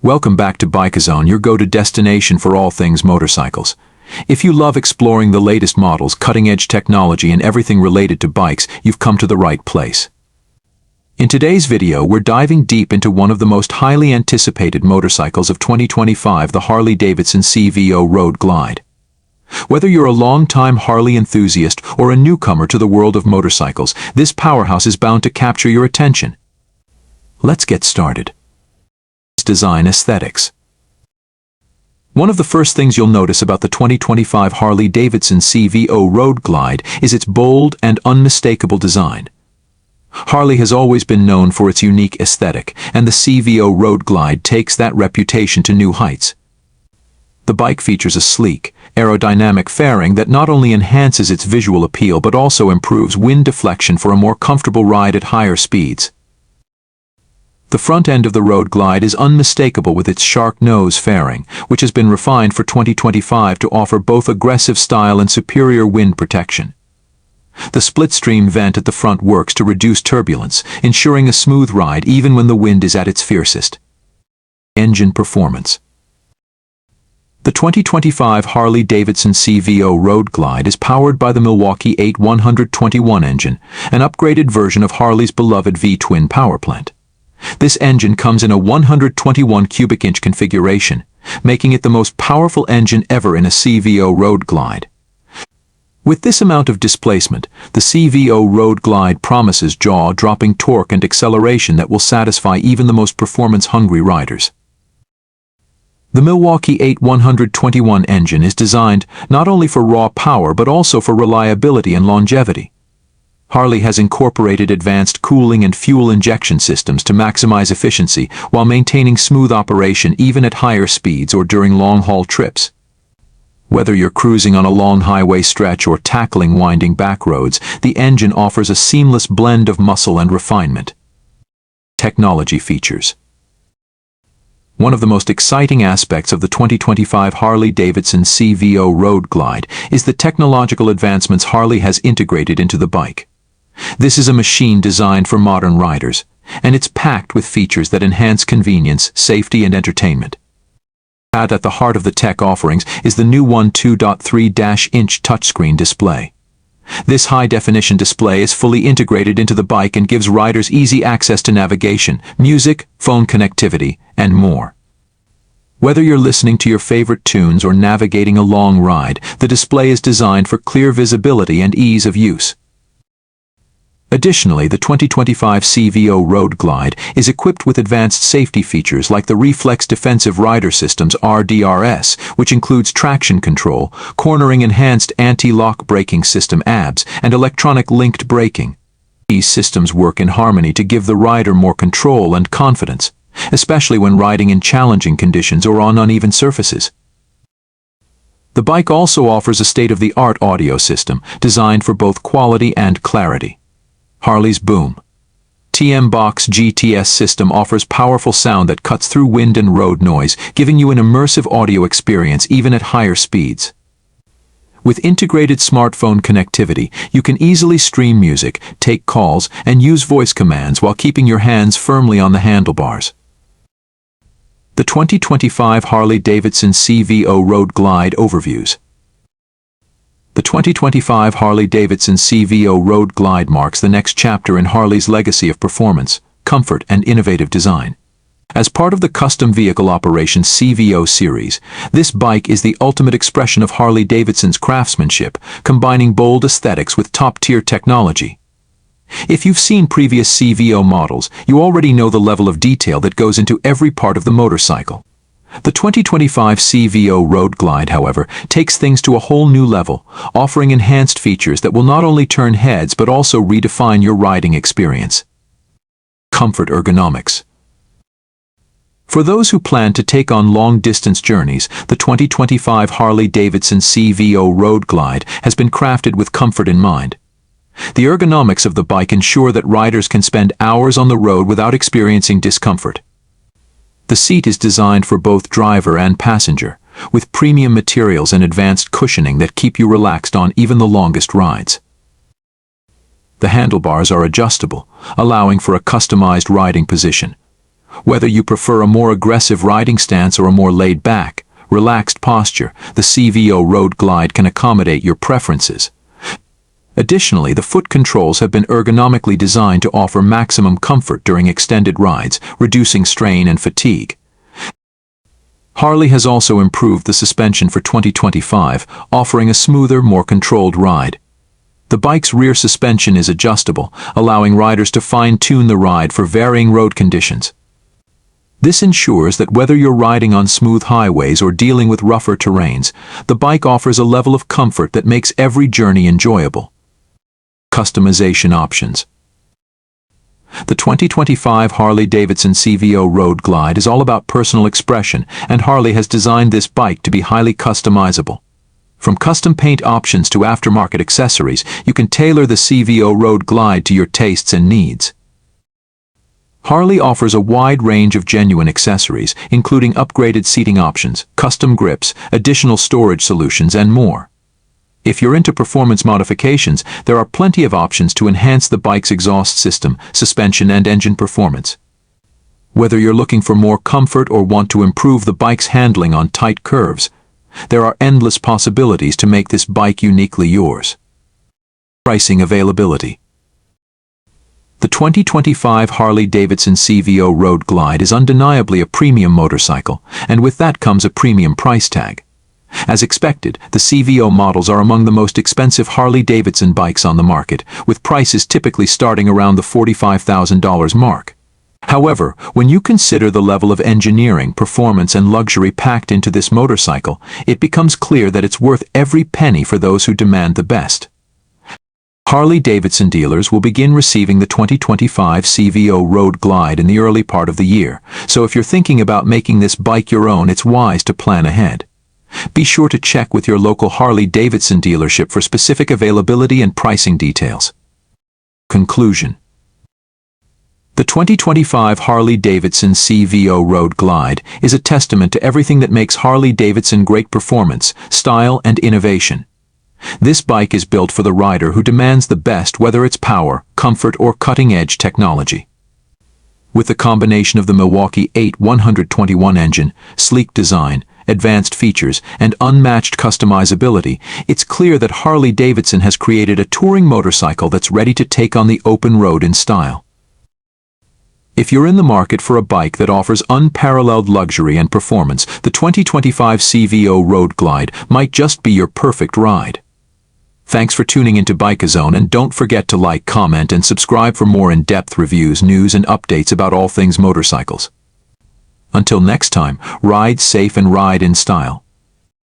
Welcome back to BikeZone, your go-to destination for all things motorcycles. If you love exploring the latest models, cutting-edge technology, and everything related to bikes, you've come to the right place. In today's video, we're diving deep into one of the most highly anticipated motorcycles of 2025, the Harley Davidson CVO Road Glide. Whether you're a long-time Harley enthusiast or a newcomer to the world of motorcycles, this powerhouse is bound to capture your attention. Let's get started. Design aesthetics. One of the first things you'll notice about the 2025 Harley Davidson CVO Road Glide is its bold and unmistakable design. Harley has always been known for its unique aesthetic, and the CVO Road Glide takes that reputation to new heights. The bike features a sleek, aerodynamic fairing that not only enhances its visual appeal but also improves wind deflection for a more comfortable ride at higher speeds. The front end of the Road Glide is unmistakable with its shark nose fairing, which has been refined for 2025 to offer both aggressive style and superior wind protection. The split-stream vent at the front works to reduce turbulence, ensuring a smooth ride even when the wind is at its fiercest. Engine performance. The 2025 Harley Davidson CVO Road Glide is powered by the Milwaukee 8-121 engine, an upgraded version of Harley's beloved V-twin powerplant. This engine comes in a 121 cubic inch configuration, making it the most powerful engine ever in a CVO Road Glide. With this amount of displacement, the CVO Road Glide promises jaw-dropping torque and acceleration that will satisfy even the most performance-hungry riders. The Milwaukee 8-121 engine is designed not only for raw power but also for reliability and longevity. Harley has incorporated advanced cooling and fuel injection systems to maximize efficiency while maintaining smooth operation even at higher speeds or during long-haul trips. Whether you're cruising on a long highway stretch or tackling winding back roads, the engine offers a seamless blend of muscle and refinement. Technology features. One of the most exciting aspects of the 2025 Harley Davidson CVO Road Glide is the technological advancements Harley has integrated into the bike. This is a machine designed for modern riders, and it's packed with features that enhance convenience, safety, and entertainment. At the heart of the tech offerings is the new 2.3-inch touchscreen display. This high-definition display is fully integrated into the bike and gives riders easy access to navigation, music, phone connectivity, and more. Whether you're listening to your favorite tunes or navigating a long ride, the display is designed for clear visibility and ease of use. Additionally, the 2025 CVO Road Glide is equipped with advanced safety features like the Reflex Defensive Rider System's RDRS, which includes traction control, cornering enhanced anti-lock braking system ABS, and electronic linked braking. These systems work in harmony to give the rider more control and confidence, especially when riding in challenging conditions or on uneven surfaces. The bike also offers a state-of-the-art audio system designed for both quality and clarity. Harley's Boom TM Box GTS system offers powerful sound that cuts through wind and road noise, giving you an immersive audio experience even at higher speeds. With integrated smartphone connectivity, you can easily stream music, take calls, and use voice commands while keeping your hands firmly on the handlebars. The 2025 Harley Davidson CVO Road Glide overviews. The 2025 Harley Davidson CVO Road Glide marks the next chapter in Harley's legacy of performance, comfort, and innovative design. As part of the Custom Vehicle Operations CVO series, this bike is the ultimate expression of Harley Davidson's craftsmanship, combining bold aesthetics with top-tier technology. If you've seen previous CVO models, you already know the level of detail that goes into every part of the motorcycle. The 2025 CVO Road Glide, however, takes things to a whole new level, offering enhanced features that will not only turn heads but also redefine your riding experience. Comfort ergonomics. For those who plan to take on long-distance journeys, the 2025 Harley Davidson CVO Road Glide has been crafted with comfort in mind. The ergonomics of the bike ensure that riders can spend hours on the road without experiencing discomfort. The seat is designed for both driver and passenger, with premium materials and advanced cushioning that keep you relaxed on even the longest rides. The handlebars are adjustable, allowing for a customized riding position, Whether you prefer a more aggressive riding stance or a more laid-back, relaxed posture, the CVO Road Glide can accommodate your preferences. Additionally, the foot controls have been ergonomically designed to offer maximum comfort during extended rides, reducing strain and fatigue. Harley has also improved the suspension for 2025, offering a smoother, more controlled ride. The bike's rear suspension is adjustable, allowing riders to fine-tune the ride for varying road conditions. This ensures that whether you're riding on smooth highways or dealing with rougher terrains, the bike offers a level of comfort that makes every journey enjoyable. Customization options. The 2025 Harley Davidson CVO Road Glide is all about personal expression, and Harley has designed this bike to be highly customizable. From custom paint options to aftermarket accessories, you can tailor the CVO Road Glide to your tastes and needs. Harley offers a wide range of genuine accessories, including upgraded seating options, custom grips, additional storage solutions, and more. If you're into performance modifications, there are plenty of options to enhance the bike's exhaust system, suspension, and engine performance. Whether you're looking for more comfort or want to improve the bike's handling on tight curves, there are endless possibilities to make this bike uniquely yours. Pricing availability. The 2025 Harley Davidson CVO Road Glide is undeniably a premium motorcycle, and with that comes a premium price tag. As expected, the CVO models are among the most expensive Harley Davidson bikes on the market, with prices typically starting around the $45,000 mark. However, when you consider the level of engineering, performance, and luxury packed into this motorcycle, it becomes clear that it's worth every penny for those who demand the best. Harley Davidson dealers will begin receiving the 2025 CVO Road Glide in the early part of the year, so if you're thinking about making this bike your own, it's wise to plan ahead. Be sure to check with your local Harley Davidson dealership for specific availability and pricing details. Conclusion. The 2025 Harley Davidson CVO Road Glide is a testament to everything that makes Harley Davidson great: performance, style, and innovation. This bike is built for the rider who demands the best, whether it's power, comfort, or cutting-edge technology. With the combination of the Milwaukee 8-121 engine, sleek design, advanced features, and unmatched customizability, it's clear that Harley Davidson has created a touring motorcycle that's ready to take on the open road in style. If you're in the market for a bike that offers unparalleled luxury and performance, the 2025 CVO Road Glide might just be your perfect ride. Thanks for tuning into BikeZone, and don't forget to like, comment, and subscribe for more in-depth reviews, news, and updates about all things motorcycles. Until next time, ride safe and ride in style.